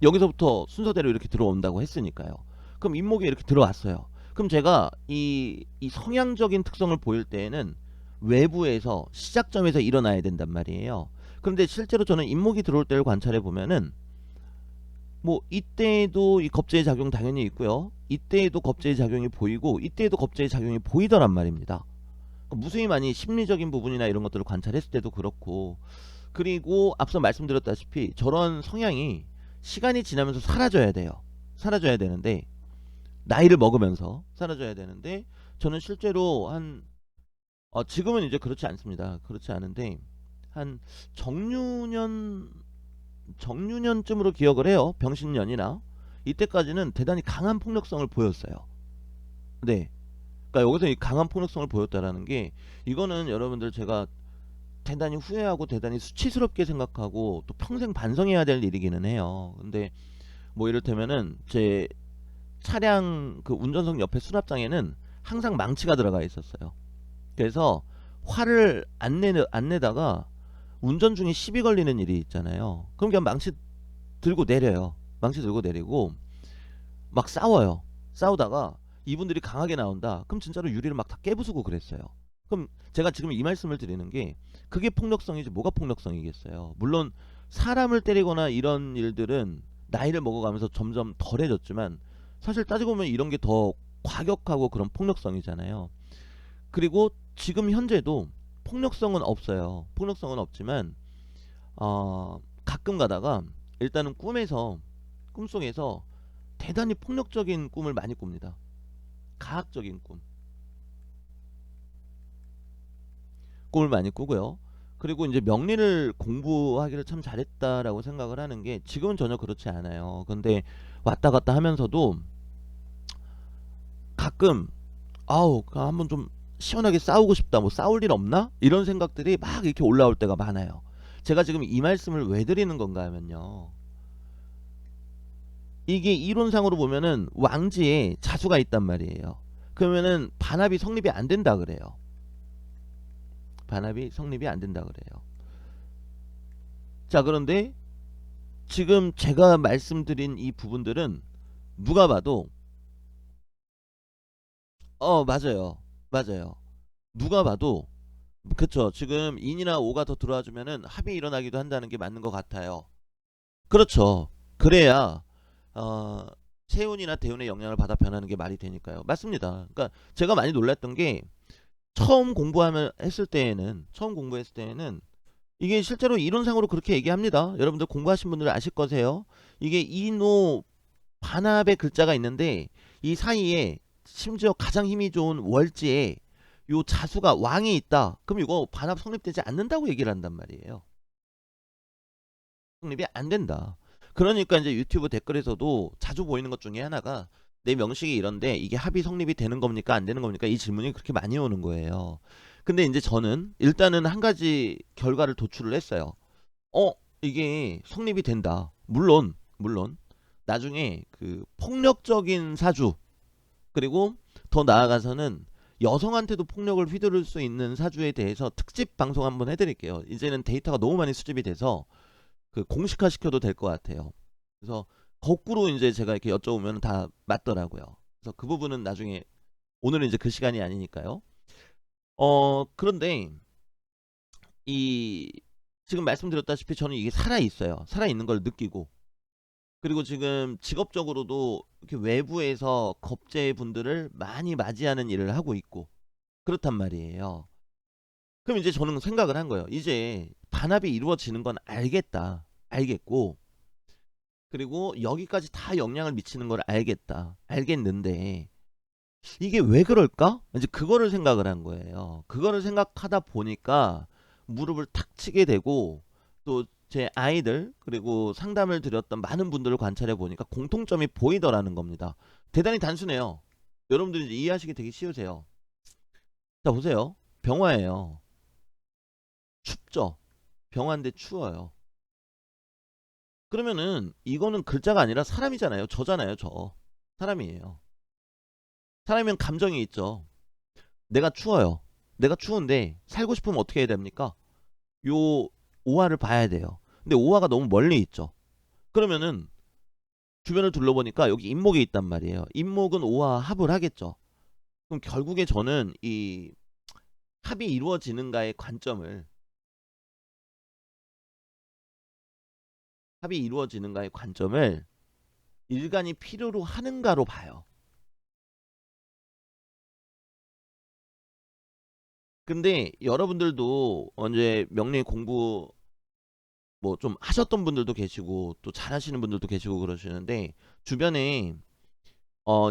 여기서부터 순서대로 이렇게 들어온다고 했으니까요. 그럼 인목이 이렇게 들어왔어요. 그럼 제가 이 성향적인 특성을 보일 때에는 외부에서 시작점에서 일어나야 된단 말이에요. 그런데 실제로 저는 인목이 들어올 때를 관찰해 보면은 뭐 이때에도 이 겁재의 작용 당연히 있고요. 이때에도 겁재의 작용이 보이고 이때에도 겁재의 작용이 보이더란 말입니다. 무수히 많이 심리적인 부분이나 이런 것들을 관찰했을 때도 그렇고, 그리고 앞서 말씀드렸다시피 저런 성향이 시간이 지나면서 사라져야 돼요. 사라져야 되는데, 나이를 먹으면서 사라져야 되는데, 저는 실제로 지금은 이제 그렇지 않습니다. 그렇지 않은데 한 정유년 정유년쯤으로 기억을 해요. 병신년이나 이때까지는 대단히 강한 폭력성을 보였어요. 네. 그러니까 여기서 이 강한 폭력성을 보였다라는 게, 이거는 여러분들 제가 대단히 후회하고 대단히 수치스럽게 생각하고 또 평생 반성해야 될 일이기는 해요. 근데 뭐 이를테면은 제 차량 그 운전석 옆에 수납장에는 항상 망치가 들어가 있었어요. 그래서 화를 안 내다가 운전 중에 시비 걸리는 일이 있잖아요. 그럼 그냥 망치 들고 내려요. 망치 들고 내리고 막 싸워요. 싸우다가 이분들이 강하게 나온다. 그럼 진짜로 유리를 막 다 깨부수고 그랬어요. 그럼 제가 지금 이 말씀을 드리는 게, 그게 폭력성이지 뭐가 폭력성이겠어요. 물론 사람을 때리거나 이런 일들은 나이를 먹어가면서 점점 덜해졌지만, 사실 따지고 보면 이런 게 더 과격하고 그런 폭력성이잖아요. 그리고 지금 현재도 폭력성은 없어요. 폭력성은 없지만 가끔 가다가 일단은 꿈속에서 대단히 폭력적인 꿈을 많이 꿉니다. 가학적인 꿈을 많이 꾸고요. 그리고 이제 명리를 공부하기를 참 잘했다라고 생각을 하는 게, 지금은 전혀 그렇지 않아요. 근데 왔다 갔다 하면서도 가끔 한번 좀 시원하게 싸우고 싶다, 뭐 싸울 일 없나? 이런 생각들이 막 이렇게 올라올 때가 많아요. 제가 지금 이 말씀을 왜 드리는 건가 하면요, 이게 이론상으로 보면은 왕지에 자수가 있단 말이에요. 그러면은 반합이 성립이 안 된다 그래요. 반합이 성립이 안 된다 그래요. 자, 그런데 지금 제가 말씀드린 이 부분들은 누가 봐도 맞아요. 맞아요. 누가 봐도 그쵸. 지금 인이나 오가 더 들어와 주면은 합이 일어나기도 한다는 게 맞는 것 같아요. 그렇죠. 그래야 어, 세운이나 대운의 영향을 받아 변하는 게 말이 되니까요. 맞습니다. 그러니까 제가 많이 놀랐던 게, 처음 공부했을 때에는 이게 실제로 이론상으로 그렇게 얘기합니다. 여러분들 공부하신 분들 아실 거세요. 이게 이노 반합의 글자가 있는데, 이 사이에 심지어 가장 힘이 좋은 월지에 요 자수가 왕이 있다. 그럼 이거 반합 성립되지 않는다고 얘기를 한단 말이에요. 성립이 안 된다. 그러니까 이제 유튜브 댓글에서도 자주 보이는 것 중에 하나가, 내 명식이 이런데 이게 합이 성립이 되는 겁니까 안 되는 겁니까, 이 질문이 그렇게 많이 오는 거예요. 근데 이제 저는 일단은 한 가지 결과를 도출을 했어요. 어 이게 성립이 된다. 물론 나중에 그 폭력적인 사주, 그리고 더 나아가서는 여성한테도 폭력을 휘두를 수 있는 사주에 대해서 특집 방송 한번 해드릴게요. 이제는 데이터가 너무 많이 수집이 돼서 그 공식화 시켜도 될 것 같아요. 그래서 거꾸로 이제 제가 이렇게 여쭤보면 다 맞더라고요. 그래서 그 부분은 나중에, 오늘은 이제 그 시간이 아니니까요. 그런데 이 지금 말씀드렸다시피 저는 이게 살아 있어요. 살아 있는 걸 느끼고, 그리고 지금 직업적으로도 이렇게 외부에서 겁재 분들을 많이 맞이하는 일을 하고 있고 그렇단 말이에요. 그럼 이제 저는 생각을 한 거예요. 이제 반합이 이루어지는 건 알겠다. 알겠고, 그리고 여기까지 다 영향을 미치는 걸 알겠다. 알겠는데 이게 왜 그럴까? 이제 그거를 생각을 한 거예요. 그거를 생각하다 보니까 무릎을 탁 치게 되고 또 제 아이들 그리고 상담을 드렸던 많은 분들을 관찰해 보니까 공통점이 보이더라는 겁니다. 대단히 단순해요. 여러분들이 이제 이해하시기 되게 쉬우세요. 자, 보세요. 병화예요. 춥죠? 병화인데 추워요. 그러면은 이거는 글자가 아니라 사람이잖아요. 저잖아요, 저. 사람이에요. 사람이면 감정이 있죠. 내가 추워요. 내가 추운데 살고 싶으면 어떻게 해야 됩니까? 요 오화를 봐야 돼요. 근데 오화가 너무 멀리 있죠. 그러면은 주변을 둘러보니까 여기 임목이 있단 말이에요. 임목은 오화 합을 하겠죠. 그럼 결국에 저는 이 합이 이루어지는가의 관점을 합이 이루어지는가의 관점을 일간이 필요로 하는가로 봐요. 근데 여러분들도 언제 명리 공부 뭐 좀 하셨던 분들도 계시고 또 잘하시는 분들도 계시고 그러시는데 주변에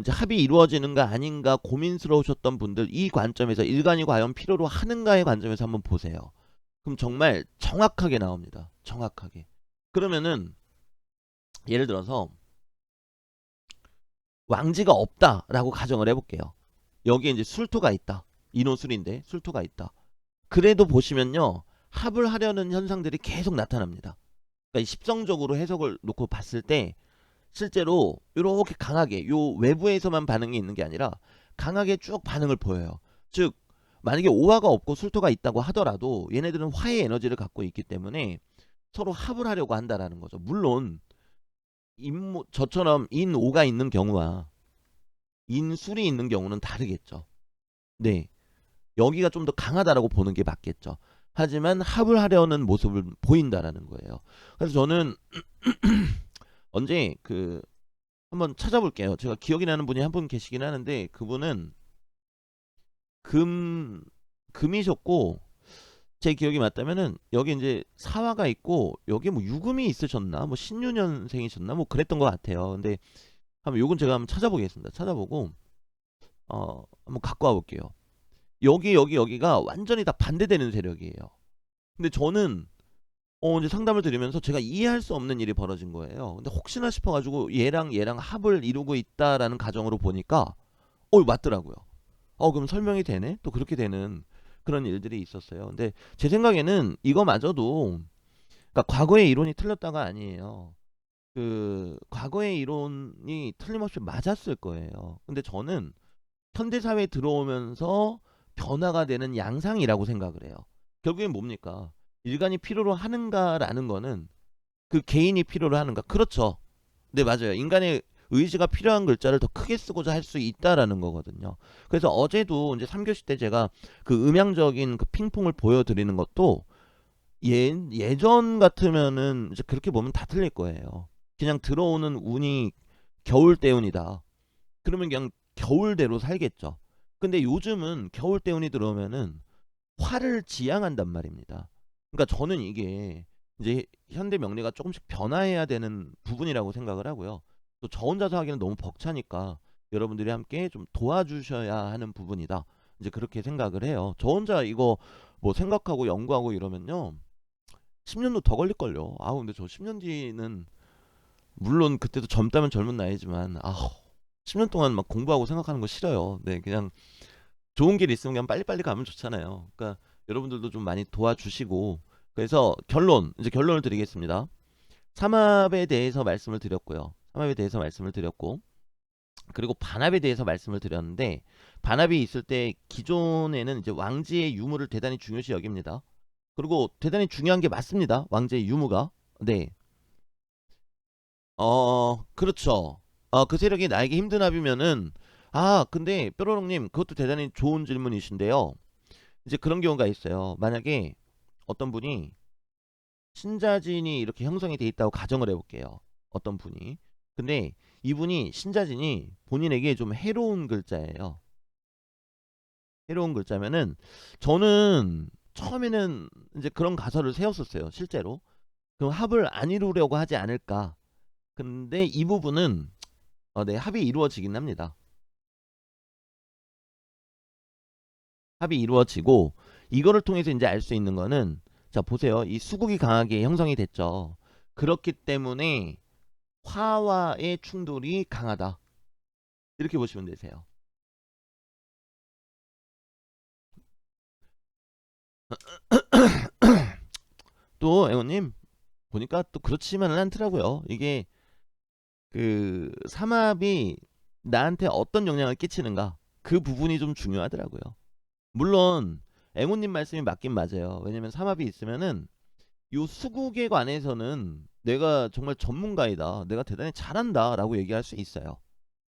이제 합이 이루어지는가 아닌가 고민스러우셨던 분들 이 관점에서 일간이 과연 필요로 하는가의 관점에서 한번 보세요. 그럼 정말 정확하게 나옵니다. 정확하게. 그러면은 예를 들어서 왕지가 없다라고 가정을 해볼게요. 여기에 이제 술토가 있다. 인호술인데 술토가 있다. 그래도 보시면요. 합을 하려는 현상들이 계속 나타납니다. 그러니까 십성적으로 해석을 놓고 봤을 때 실제로 이렇게 강하게 요 외부에서만 반응이 있는 게 아니라 강하게 쭉 반응을 보여요. 즉 만약에 오화가 없고 술토가 있다고 하더라도 얘네들은 화의 에너지를 갖고 있기 때문에 서로 합을 하려고 한다라는 거죠. 물론 저처럼 인오가 있는 경우와 인술이 있는 경우는 다르겠죠. 네, 여기가 좀 더 강하다라고 보는 게 맞겠죠. 하지만 합을 하려는 모습을 보인다라는 거예요. 그래서 저는 언제 한번 찾아볼게요. 제가 기억이 나는 분이 한 분 계시긴 하는데 그분은 금 금이셨고 제 기억이 맞다면은 여기 이제 사화가 있고 여기 뭐 유금이 있으셨나 뭐 신유년생이셨나 뭐 그랬던 것 같아요. 근데 한번 요건 제가 한번 찾아보겠습니다. 찾아보고 한번 갖고 와볼게요. 여기가 완전히 다 반대되는 세력이에요. 근데 저는 이제 상담을 드리면서 제가 이해할 수 없는 일이 벌어진 거예요. 근데 혹시나 싶어가지고 얘랑 합을 이루고 있다라는 가정으로 보니까 맞더라고요. 그럼 설명이 되네? 또 그렇게 되는 그런 일들이 있었어요. 근데 제 생각에는 이거마저도 그러니까 과거의 이론이 틀렸다가 아니에요. 과거의 이론이 틀림없이 맞았을 거예요. 근데 저는 현대사회에 들어오면서 변화가 되는 양상이라고 생각을 해요. 결국엔 뭡니까? 일간이 필요로 하는가라는 거는 그 개인이 필요로 하는가? 그렇죠. 네, 맞아요. 인간의 의지가 필요한 글자를 더 크게 쓰고자 할 수 있다라는 거거든요. 그래서 어제도 이제 3교시 때 제가 그 음향적인 그 핑퐁을 보여드리는 것도 예전 같으면은 이제 그렇게 보면 다 틀릴 거예요. 그냥 들어오는 운이 겨울 때운이다. 그러면 그냥 겨울대로 살겠죠. 근데 요즘은 겨울 때운이 들어오면은 화를 지향한단 말입니다. 그러니까 저는 이게 이제 현대 명리가 조금씩 변화해야 되는 부분이라고 생각을 하고요. 또 저 혼자서 하기는 너무 벅차니까 여러분들이 함께 좀 도와주셔야 하는 부분이다. 이제 그렇게 생각을 해요. 저 혼자 이거 뭐 생각하고 연구하고 이러면요. 10년도 더 걸릴걸요. 근데 저 10년 뒤는 물론 그때도 젊다면 젊은 나이지만 10년 동안 막 공부하고 생각하는 거 싫어요. 네, 그냥 좋은 길 있으면 그냥 빨리빨리 가면 좋잖아요. 그러니까 여러분들도 좀 많이 도와주시고 그래서 이제 결론을 드리겠습니다. 삼합에 대해서 말씀을 드렸고요. 삼합에 대해서 말씀을 드렸고 그리고 반합에 대해서 말씀을 드렸는데 반합이 있을 때 기존에는 이제 왕지의 유무를 대단히 중요시 여깁니다. 그리고 대단히 중요한 게 맞습니다. 왕지의 유무가. 네. 그렇죠. 그 세력이 나에게 힘든 합이면은 근데 뾰로롱님 그것도 대단히 좋은 질문이신데요. 이제 그런 경우가 있어요. 만약에 어떤 분이 신자진이 이렇게 형성이 돼 있다고 가정을 해볼게요. 어떤 분이. 근데 이분이 신자진이 본인에게 좀 해로운 글자예요. 해로운 글자면은 저는 처음에는 이제 그런 가설을 세웠었어요. 실제로. 그럼 합을 안 이루려고 하지 않을까. 근데 이 부분은 네, 합이 이루어지긴 합니다. 합이 이루어지고 이거를 통해서 이제 알 수 있는 거는 자 보세요. 이 수국이 강하게 형성이 됐죠. 그렇기 때문에 화와의 충돌이 강하다. 이렇게 보시면 되세요. 또 애호님 보니까 또 그렇지만은 않더라고요. 이게 그 삼합이 나한테 어떤 영향을 끼치는가 그 부분이 좀 중요하더라고요. 물론 앵호님 말씀이 맞긴 맞아요. 왜냐면 삼합이 있으면은 요 수국에 관해서는 내가 정말 전문가이다. 내가 대단히 잘한다. 라고 얘기할 수 있어요.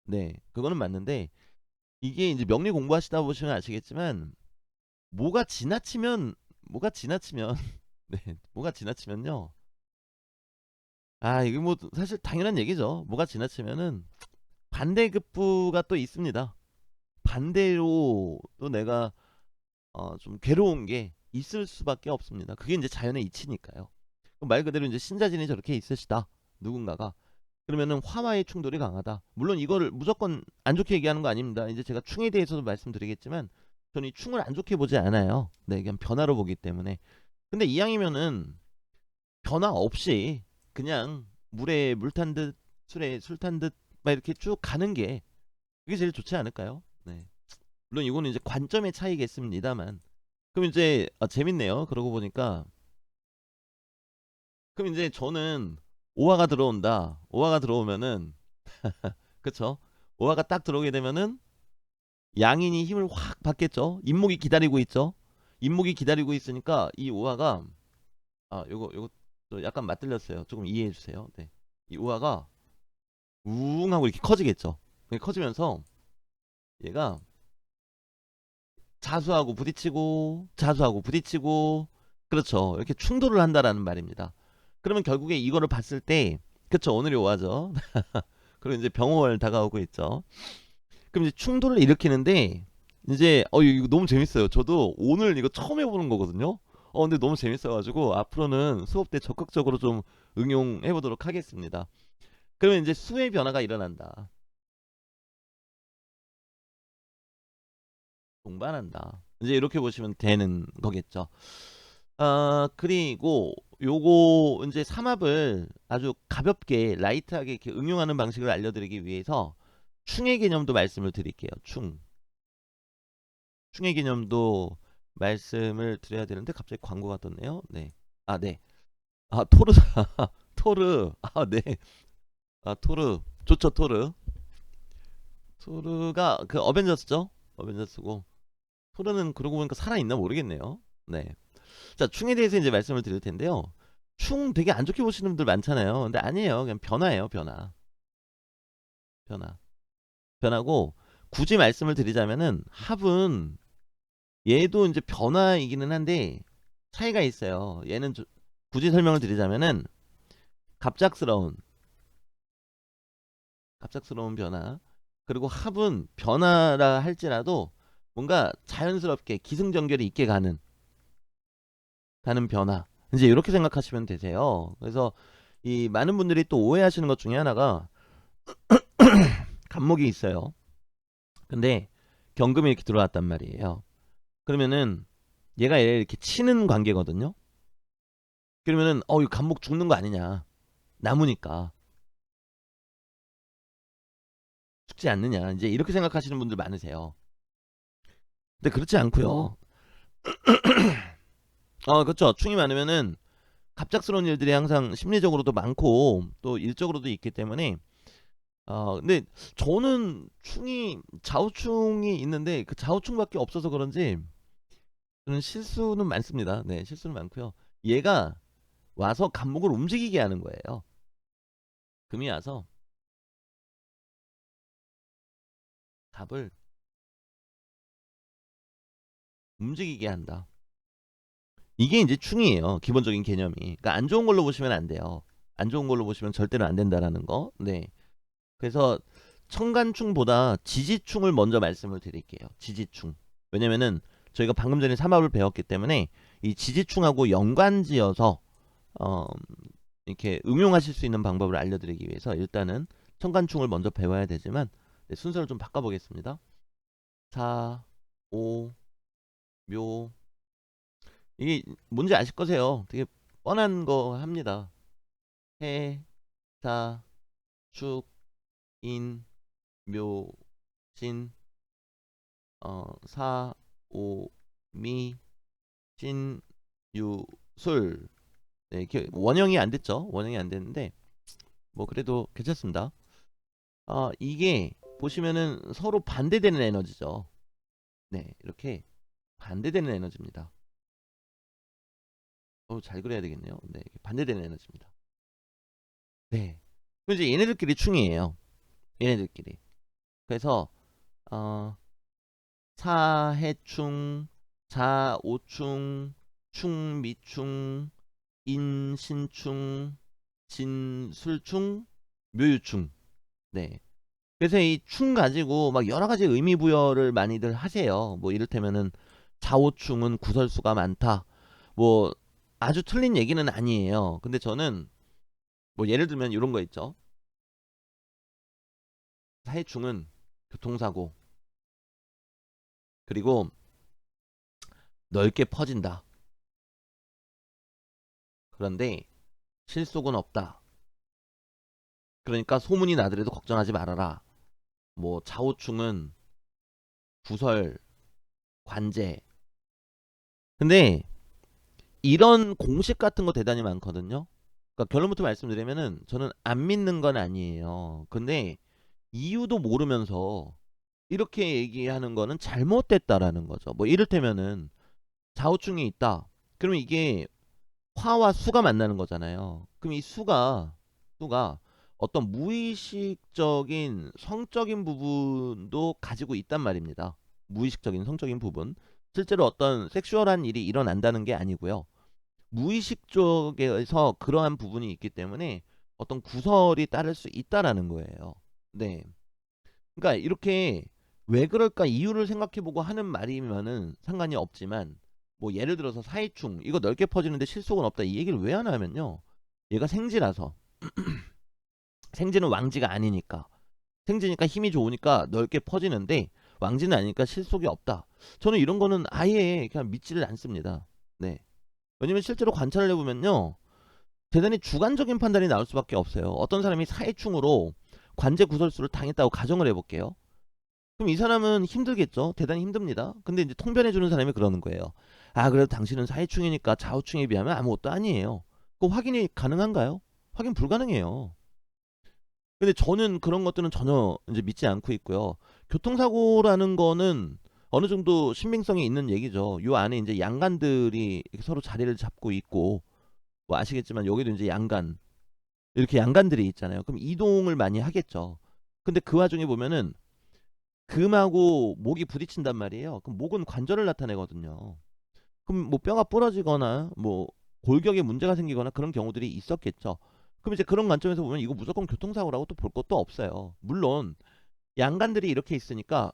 네. 그거는 맞는데 이게 이제 명리 공부하시다 보시면 아시겠지만 뭐가 지나치면 네. 뭐가 지나치면요. 아, 이게 뭐 사실 당연한 얘기죠. 뭐가 지나치면은 반대급부가 또 있습니다. 반대로 또 내가 좀 괴로운 게 있을 수밖에 없습니다. 그게 이제 자연의 이치니까요. 말 그대로 이제 신자진이 저렇게 있으시다. 누군가가. 그러면은 화와의 충돌이 강하다. 물론 이거를 무조건 안 좋게 얘기하는 거 아닙니다. 이제 제가 충에 대해서도 말씀드리겠지만 저는 이 충을 안 좋게 보지 않아요. 네, 그냥 변화로 보기 때문에. 근데 이왕이면은 변화 없이 그냥 물에 물 탄 듯 술에 술 탄 듯 막 이렇게 쭉 가는 게 그게 제일 좋지 않을까요? 네. 물론 이거는 이제 관점의 차이겠습니다만. 그럼 이제 재밌네요. 그러고 보니까 그럼 이제 저는 오화가 들어온다. 오화가 들어오면은 그쵸? 오화가 딱 들어오게 되면은 양인이 힘을 확 받겠죠. 임목이 기다리고 있죠. 임목이 기다리고 있으니까 이 오화가 요거 또 약간 맞들렸어요. 조금 이해해 주세요. 네. 이 오화가 우웅 하고 이렇게 커지겠죠. 이렇게 커지면서 얘가 자수하고 부딪히고 그렇죠. 이렇게 충돌을 한다라는 말입니다. 그러면 결국에 이거를 봤을 때 그쵸 오늘이 오화죠. 그리고 이제 병월 다가오고 있죠. 그럼 이제 충돌을 일으키는데 이제 이거 너무 재밌어요. 저도 오늘 이거 처음 해보는 거거든요. 근데 너무 재밌어가지고 앞으로는 수업 때 적극적으로 좀 응용해 보도록 하겠습니다. 그러면 이제 수의 변화가 일어난다. 동반한다. 이제 이렇게 보시면 되는 거겠죠. 그리고 요거 이제 삼합을 아주 가볍게 라이트하게 이렇게 응용하는 방식을 알려드리기 위해서 충의 개념도 말씀을 드릴게요. 충의 개념도 말씀을 드려야 되는데 갑자기 광고가 떴네요. 네. 네. 토르 토르. 네. 토르 좋죠. 토르가 그 어벤져스죠. 어벤져스고 토르는 그러고 보니까 살아있나 모르겠네요. 네. 자, 충에 대해서 이제 말씀을 드릴 텐데요. 충 되게 안 좋게 보시는 분들 많잖아요. 근데 아니에요. 그냥 변화예요, 변화. 변화. 변하고 굳이 말씀을 드리자면은 합은 얘도 이제 변화이기는 한데 차이가 있어요. 얘는 굳이 설명을 드리자면은 갑작스러운 변화. 그리고 합은 변화라 할지라도 뭔가 자연스럽게 기승전결이 있게 가는 변화. 이제 이렇게 생각하시면 되세요. 그래서 이 많은 분들이 또 오해하시는 것 중에 하나가 간목이 있어요. 근데 경금이 이렇게 들어왔단 말이에요. 그러면은 얘가 얘를 이렇게 치는 관계거든요. 그러면은 이 간목 죽는 거 아니냐. 나무니까 죽지 않느냐. 이제 이렇게 생각하시는 분들 많으세요. 근데 그렇지 않고요. 그렇죠. 충이 많으면은 갑작스러운 일들이 항상 심리적으로도 많고 또 일적으로도 있기 때문에 근데 저는 좌우충이 있는데 그 좌우충밖에 없어서 그런지 저는 실수는 많습니다. 네, 실수는 많고요. 얘가 와서 간목을 움직이게 하는 거예요. 금이 와서 갑을 움직이게 한다. 이게 이제 충이에요. 기본적인 개념이. 그러니까 안 좋은 걸로 보시면 안 돼요. 안 좋은 걸로 보시면 절대로 안 된다라는 거. 네. 그래서 청간충보다 지지충을 먼저 말씀을 드릴게요. 지지충. 왜냐면은 저희가 방금 전에 삼합을 배웠기 때문에 이 지지충하고 연관지어서 어, 이렇게 응용하실 수 있는 방법을 알려드리기 위해서 일단은 청간충을 먼저 배워야 되지만 네, 순서를 좀 바꿔보겠습니다. 사, 오, 묘. 이게 뭔지 아실 거세요. 되게 뻔한 거 합니다. 해, 사, 축, 인, 묘, 신, 사, 오, 미, 신, 유, 술. 네, 이렇게 원형이 안 됐죠. 원형이 안 됐는데 뭐 그래도 괜찮습니다. 이게 보시면은 서로 반대되는 에너지죠. 네, 이렇게 반대되는 에너지입니다. 잘 그려야 되겠네요. 네, 반대되는 에너지입니다. 네. 그럼 이제 얘네들끼리 충이에요. 얘네들끼리. 그래서 어, 사해충, 자오충, 충미충, 인신충, 진술충, 묘유충. 네. 그래서 이 충 가지고 막 여러 가지 의미 부여를 많이들 하세요. 뭐 이를테면은 자오충은 구설수가 많다. 뭐 아주 틀린 얘기는 아니에요. 근데 저는 뭐 예를 들면 이런 거 있죠. 사해충은 교통사고 그리고 넓게 퍼진다. 그런데 실속은 없다. 그러니까 소문이 나더라도 걱정하지 말아라. 뭐 자오충은 구설, 관제. 근데 이런 공식 같은 거 대단히 많거든요. 그러니까 결론부터 말씀드리면은 저는 안 믿는 건 아니에요. 근데 이유도 모르면서 이렇게 얘기하는 거는 잘못됐다라는 거죠. 뭐 이를테면은 좌우충이 있다. 그러면 이게 화와 수가 만나는 거잖아요. 그럼 이 수가 어떤 무의식적인 성적인 부분도 가지고 있단 말입니다. 무의식적인 성적인 부분. 실제로 어떤 섹슈얼한 일이 일어난다는 게 아니고요. 무의식 쪽에서 그러한 부분이 있기 때문에 어떤 구설이 따를 수 있다라는 거예요. 네. 그러니까 이렇게 왜 그럴까 이유를 생각해보고 하는 말이면은 상관이 없지만 뭐 예를 들어서 사이충 이거 넓게 퍼지는데 실속은 없다 이 얘기를 왜 하나 하면요. 얘가 생지라서 생지는 왕지가 아니니까 생지니까 힘이 좋으니까 넓게 퍼지는데 왕지는 아니니까 실속이 없다. 저는 이런 거는 아예 그냥 믿지를 않습니다. 네. 왜냐면 실제로 관찰을 해보면요. 대단히 주관적인 판단이 나올 수밖에 없어요. 어떤 사람이 사회충으로 관제 구설수를 당했다고 가정을 해볼게요. 그럼 이 사람은 힘들겠죠. 대단히 힘듭니다. 근데 이제 통변해주는 사람이 그러는 거예요. 그래도 당신은 사회충이니까 좌우충에 비하면 아무것도 아니에요. 그 확인이 가능한가요? 확인 불가능해요. 근데 저는 그런 것들은 전혀 이제 믿지 않고 있고요. 교통사고라는 거는 어느 정도 신빙성이 있는 얘기죠. 요 안에 이제 양간들이 서로 자리를 잡고 있고, 뭐 아시겠지만 여기도 이제 양간, 이렇게 양간들이 있잖아요. 그럼 이동을 많이 하겠죠. 근데 그 와중에 보면은 금하고 목이 부딪힌단 말이에요. 그럼 목은 관절을 나타내거든요. 그럼 뭐 뼈가 부러지거나 뭐 골격에 문제가 생기거나 그런 경우들이 있었겠죠. 그럼 이제 그런 관점에서 보면 이거 무조건 교통사고라고 또 볼 것도 없어요. 물론 양간들이 이렇게 있으니까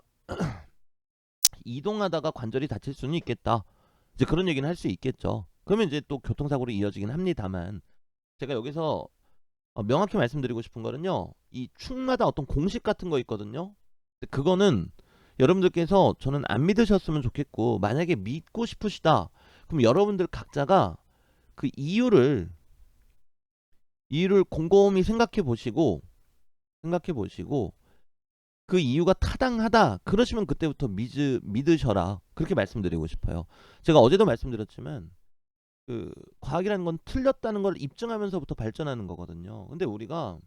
이동하다가 관절이 다칠 수는 있겠다. 이제 그런 얘기는 할 수 있겠죠. 그러면 이제 또 교통사고로 이어지긴 합니다만 제가 여기서 명확히 말씀드리고 싶은 거는요. 이 축마다 어떤 공식 같은 거 있거든요. 그거는 여러분들께서 저는 안 믿으셨으면 좋겠고 만약에 믿고 싶으시다. 그럼 여러분들 각자가 그 이유를 곰곰이 생각해 보시고 그 이유가 타당하다. 그러시면 그때부터 믿으셔라. 그렇게 말씀드리고 싶어요. 제가 어제도 말씀드렸지만 그 과학이라는 건 틀렸다는 걸 입증하면서부터 발전하는 거거든요. 근데 우리가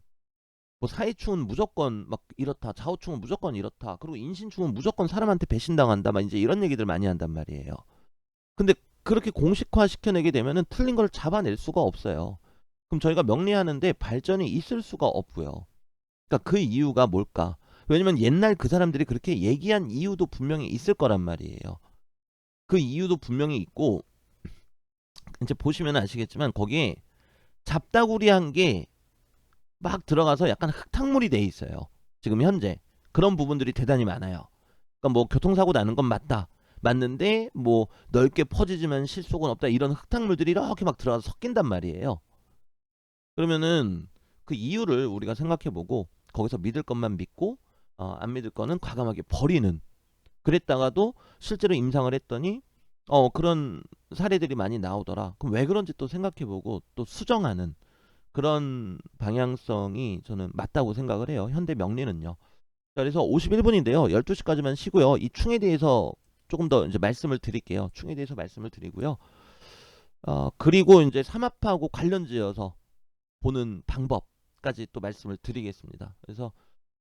뭐 사이충은 무조건 막 이렇다, 좌우충은 무조건 이렇다, 그리고 인신충은 무조건 사람한테 배신당한다, 막 이제 이런 얘기들 많이 한단 말이에요. 근데 그렇게 공식화 시켜내게 되면은 틀린 걸 잡아낼 수가 없어요. 그럼 저희가 명리하는데 발전이 있을 수가 없고요. 그러니까 그 이유가 뭘까? 왜냐면 옛날 그 사람들이 그렇게 얘기한 이유도 분명히 있을 거란 말이에요. 그 이유도 분명히 있고 이제 보시면 아시겠지만 거기에 잡다구리한 게 막 들어가서 약간 흙탕물이 돼 있어요. 지금 현재 그런 부분들이 대단히 많아요. 그러니까 뭐 교통사고 나는 건 맞다. 맞는데 뭐 넓게 퍼지지만 실속은 없다. 이런 흙탕물들이 이렇게 막 들어가서 섞인단 말이에요. 그러면은 그 이유를 우리가 생각해보고 거기서 믿을 것만 믿고 안 믿을 거는 과감하게 버리는. 그랬다가도 실제로 임상을 했더니 그런 사례들이 많이 나오더라. 그럼 왜 그런지 또 생각해보고 또 수정하는 그런 방향성이 저는 맞다고 생각을 해요. 현대 명리는요. 자, 그래서 51분인데요. 12시까지만 쉬고요. 이 충에 대해서 조금 더 이제 말씀을 드릴게요. 충에 대해서 말씀을 드리고요. 그리고 이제 삼합하고 관련지어서 보는 방법까지 또 말씀을 드리겠습니다. 그래서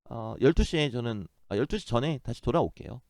12시에 저는 12시 전에 다시 돌아올게요.